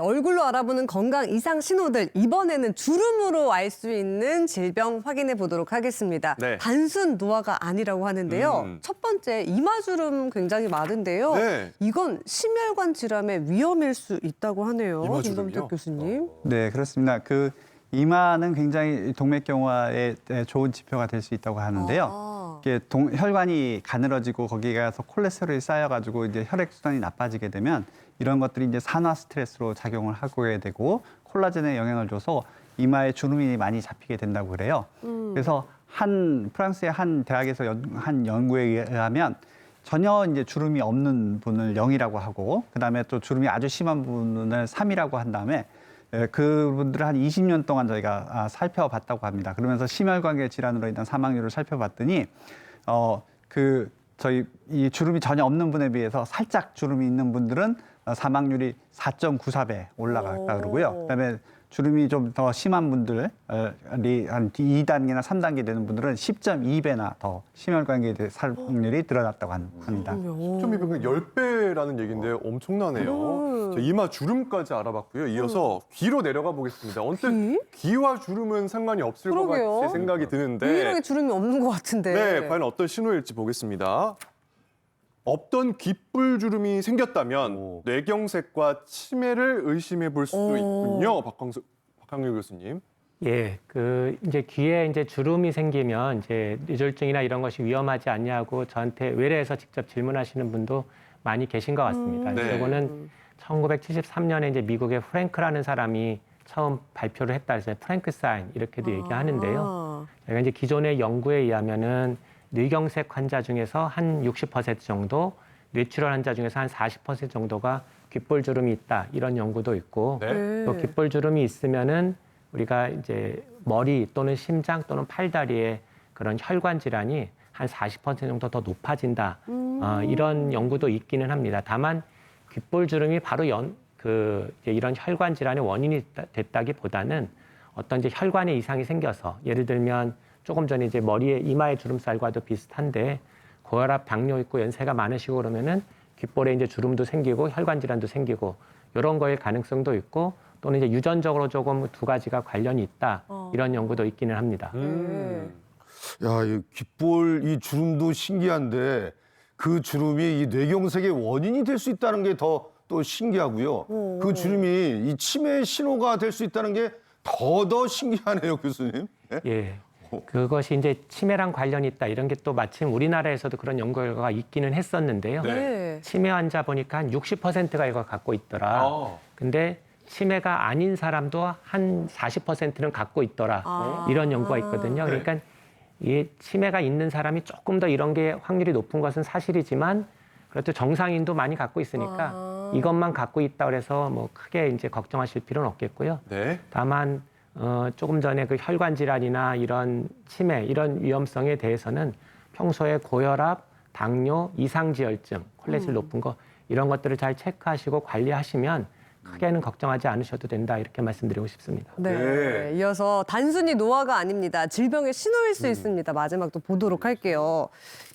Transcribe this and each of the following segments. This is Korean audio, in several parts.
얼굴로 알아보는 건강 이상 신호들, 이번에는 주름으로 알 수 있는 질병 확인해 보도록 하겠습니다. 네. 단순 노화가 아니라고 하는데요. 첫 번째, 이마주름 굉장히 많은데요. 네. 이건 심혈관 질환의 위험일 수 있다고 하네요. 이마주름이요? 김범택 교수님. 네, 그렇습니다. 그 이마는 굉장히 동맥경화에 좋은 지표가 될 수 있다고 하는데요. 이게 혈관이 가늘어지고 거기에 가서 콜레스테롤이 쌓여가지고 이제 혈액순환이 나빠지게 되면 이런 것들이 이제 산화 스트레스로 작용을 하게 되고 콜라겐에 영향을 줘서 이마에 주름이 많이 잡히게 된다고 그래요. 그래서 프랑스의 한 대학에서 한 연구에 의하면 전혀 이제 주름이 없는 분을 0이라고 하고 그다음에 또 주름이 아주 심한 분을 3이라고 한 다음에 그분들을 한 20년 동안 저희가 살펴봤다고 합니다. 그러면서 심혈관계 질환으로 인한 사망률을 살펴봤더니 저희 이 주름이 전혀 없는 분에 비해서 살짝 주름이 있는 분들은 사망률이 4.94배 올라갔다 그러고요. 그다음에 주름이 좀 더 심한 분들이 한 2단계나 3단계 되는 분들은 10.2배나 더 심혈관계 사망률이 늘어났다고 합니다. 10.2배가 10배라는 얘기인데 엄청나네요. 자, 이마 주름까지 알아봤고요. 이어서 귀로 내려가 보겠습니다. 언뜻 귀와 주름은 상관이 없을 그러게요. 것 같이 생각이 드는데 유일하게 주름이 없는 것 같은데. 네, 과연 어떤 신호일지 보겠습니다. 없던 귓불주름이 생겼다면 뇌경색과 치매를 의심해 볼 수도 있군요. 박광률 교수님. 예, 이제 귀에 이제 주름이 생기면 이제 뇌졸중이나 이런 것이 위험하지 않냐고 저한테 외래에서 직접 질문하시는 분도 많이 계신 것 같습니다. 네. 이거는 1973년에 이제 미국의 프랭크라는 사람이 처음 발표를 했다 해서 프랭크 사인 이렇게도 얘기하는데요. 저희가 이제 기존의 연구에 의하면은 뇌경색 환자 중에서 한 60% 정도, 뇌출혈 환자 중에서 한 40% 정도가 귓볼주름이 있다 이런 연구도 있고, 네. 또 귓볼주름이 있으면은 우리가 이제 머리 또는 심장 또는 팔다리에 그런 혈관 질환이 한 40% 정도 더 높아진다 이런 연구도 있기는 합니다. 다만 귓볼주름이 바로 이런 혈관 질환의 원인이 됐다기보다는 어떤 이제 혈관에 이상이 생겨서 예를 들면 조금 전에 이제 이마의 주름살과도 비슷한데 고혈압, 당뇨 있고 연세가 많으시고 그러면은 귓볼에 이제 주름도 생기고 혈관 질환도 생기고 이런 거일 가능성도 있고 또는 이제 유전적으로 조금 두 가지가 관련이 있다 이런 연구도 있기는 합니다. 야, 이 귓볼 이 주름도 신기한데 그 주름이 이 뇌경색의 원인이 될 수 있다는 게 또 신기하고요. 그 주름이 이 치매의 신호가 될 수 있다는 게 더 신기하네요, 교수님. 예? 예. 그것이 이제 치매랑 관련이 있다 이런 게 또 마침 우리나라에서도 그런 연구 결과가 있기는 했었는데요. 네. 치매 환자 보니까 한 60%가 이걸 갖고 있더라. 근데 치매가 아닌 사람도 한 40%는 갖고 있더라. 이런 연구가 있거든요. 그러니까 이 치매가 있는 사람이 조금 더 이런 게 확률이 높은 것은 사실이지만 그래도 정상인도 많이 갖고 있으니까 이것만 갖고 있다 그래서 뭐 크게 이제 걱정하실 필요는 없겠고요. 네. 다만 조금 전에 그 혈관 질환이나 이런 치매 이런 위험성에 대해서는 평소에 고혈압, 당뇨, 이상지혈증, 콜레스테롤 높은 거 이런 것들을 잘 체크하시고 관리하시면 크게는 걱정하지 않으셔도 된다 이렇게 말씀드리고 싶습니다. 네. 네. 이어서 단순히 노화가 아닙니다. 질병의 신호일 수 있습니다. 마지막 또 보도록 할게요.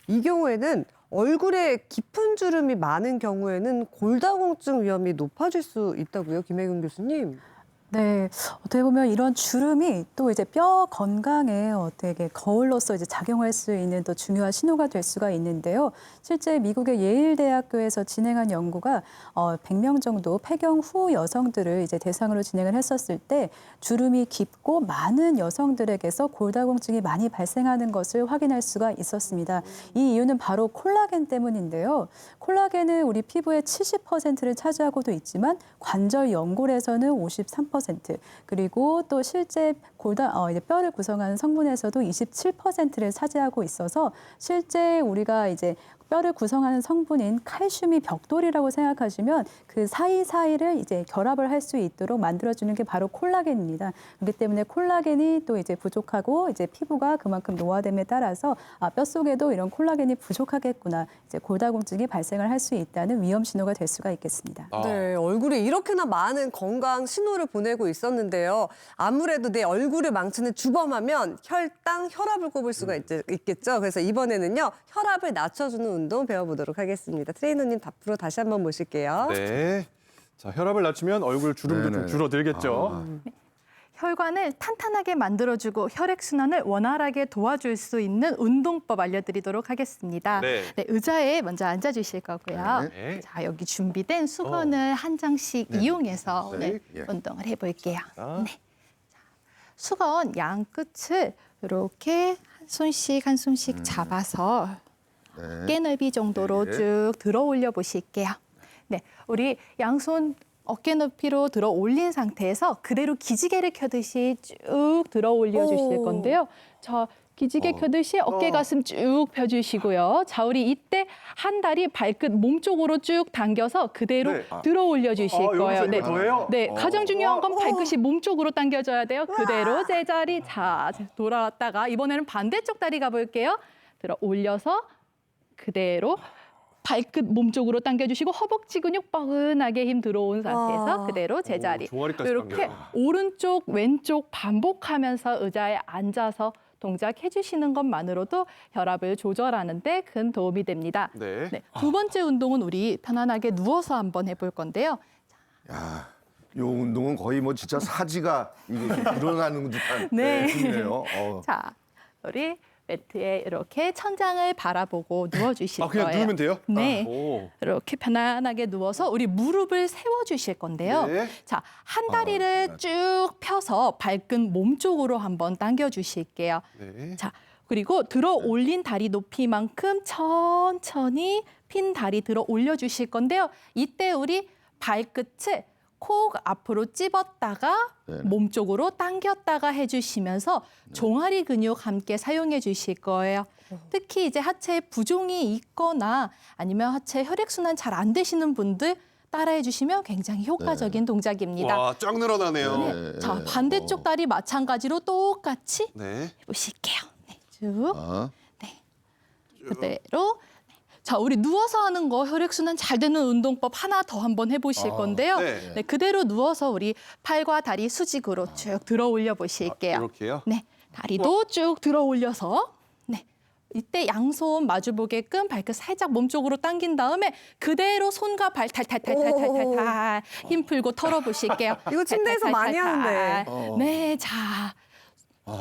이 경우에는 얼굴에 깊은 주름이 많은 경우에는 골다공증 위험이 높아질 수 있다고요, 김혜경 교수님? 네, 어떻게 보면 이런 주름이 또 이제 뼈 건강에 어떻게 거울로서 이제 작용할 수 있는 또 중요한 신호가 될 수가 있는데요. 실제 미국의 예일대학교에서 진행한 연구가 100명 정도 폐경 후 여성들을 이제 대상으로 진행을 했었을 때 주름이 깊고 많은 여성들에게서 골다공증이 많이 발생하는 것을 확인할 수가 있었습니다. 이 이유는 바로 콜라겐 때문인데요. 콜라겐은 우리 피부의 70%를 차지하고도 있지만 관절 연골에서는 53%, 그리고 또 실제 이제 뼈를 구성하는 성분에서도 27%를 차지하고 있어서 실제 우리가 이제 뼈를 구성하는 성분인 칼슘이 벽돌이라고 생각하시면 그 사이사이를 이제 결합을 할 수 있도록 만들어주는 게 바로 콜라겐입니다. 그렇기 때문에 콜라겐이 또 이제 부족하고 이제 피부가 그만큼 노화됨에 따라서 뼛속에도 이런 콜라겐이 부족하겠구나. 이제 골다공증이 발생을 할 수 있다는 위험 신호가 될 수가 있겠습니다. 네, 얼굴에 이렇게나 많은 건강 신호를 보내고 있었는데요. 아무래도 내 얼굴을 망치는 주범하면 혈당, 혈압을 꼽을 수가 있겠죠. 그래서 이번에는요, 혈압을 낮춰주는 운동 배워보도록 하겠습니다. 트레이너님 앞으로 다시 한번 모실게요. 네. 자, 혈압을 낮추면 얼굴 주름도 좀 네네. 줄어들겠죠. 혈관을 탄탄하게 만들어주고 혈액순환을 원활하게 도와줄 수 있는 운동법 알려드리도록 하겠습니다. 네. 의자에 먼저 앉아주실 거고요. 네. 자, 여기 준비된 수건을 한 장씩 이용해서 네. 오늘 예. 운동을 해볼게요. 자. 네. 자, 수건 양 끝을 이렇게 한 손씩 잡아서 네. 어깨 넓이 정도로 네. 쭉 들어 올려 보실게요. 네, 우리 양손 어깨 높이로 들어 올린 상태에서 그대로 기지개를 켜듯이 쭉 들어 올려 주실 오. 건데요. 자, 기지개 켜듯이 어깨 가슴 쭉 펴주시고요. 자, 우리 이때 한 다리 발끝 몸 쪽으로 쭉 당겨서 그대로 네. 들어 올려 주실 거예요. 여기서 이거 더 해요? 네, 가장 중요한 건 발끝이 몸 쪽으로 당겨져야 돼요. 그대로 제자리. 자, 돌아왔다가 이번에는 반대쪽 다리 가볼게요. 들어 올려서 그대로 발끝 몸 쪽으로 당겨주시고 허벅지 근육 뻐근하게 힘 들어온 상태에서 와. 그대로 제자리. 종아리까지 이렇게 당겨요. 오른쪽 왼쪽 반복하면서 의자에 앉아서 동작해 주시는 것만으로도 혈압을 조절하는 데 큰 도움이 됩니다. 네. 네, 두 번째 운동은 우리 편안하게 누워서 한번 해볼 건데요. 야, 요 운동은 거의 뭐 진짜 사지가 이게 일어나는 듯한 네. 힘이네요. 자, 우리 매트에 이렇게 천장을 바라보고 누워주실 그냥 거예요. 누우면 돼요? 네. 오. 이렇게 편안하게 누워서 우리 무릎을 세워주실 건데요. 네. 자, 한 다리를 쭉 펴서 발끝 몸 쪽으로 한번 당겨주실게요. 네. 자, 그리고 들어 올린 다리 높이만큼 천천히 핀 다리 들어 올려주실 건데요. 이때 우리 발끝을 콕 앞으로 찝었다가 네네. 몸 쪽으로 당겼다가 해주시면서 종아리 근육 함께 사용해 주실 거예요. 특히 이제 하체에 부종이 있거나 아니면 하체 혈액순환 잘 안 되시는 분들 따라해 주시면 굉장히 효과적인 동작입니다. 와, 쫙 늘어나네요. 네. 자, 반대쪽 다리 마찬가지로 똑같이 네. 해보실게요. 네, 쭉. 아, 그대로. 자, 우리 누워서 하는 거 혈액순환 잘 되는 운동법 하나 더 한번 해보실 건데요. 네. 네, 그대로 누워서 우리 팔과 다리 수직으로 쭉 들어 올려 보실게요. 이렇게요? 네, 다리도 쭉 들어 올려서. 네, 이때 양손 마주 보게끔 발끝 살짝 몸 쪽으로 당긴 다음에 그대로 손과 발 탈탈탈탈탈탈탈 힘 풀고 털어 보실게요. 이거 침대에서 많이 하는데. 네, 자.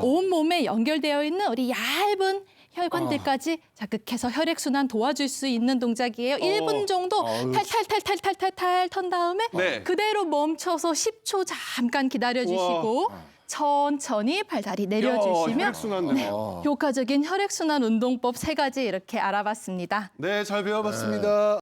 온 몸에 연결되어 있는 우리 얇은 혈관들까지 자극해서 혈액순환 도와줄 수 있는 동작이에요. 1분 정도 탈탈탈탈탈탈탈 턴 다음에 네. 그대로 멈춰서 10초 잠깐 기다려주시고 천천히 발다리 내려주시면 혈액순환 네, 효과적인 혈액순환 운동법 3가지 이렇게 알아봤습니다. 네, 잘 배워봤습니다.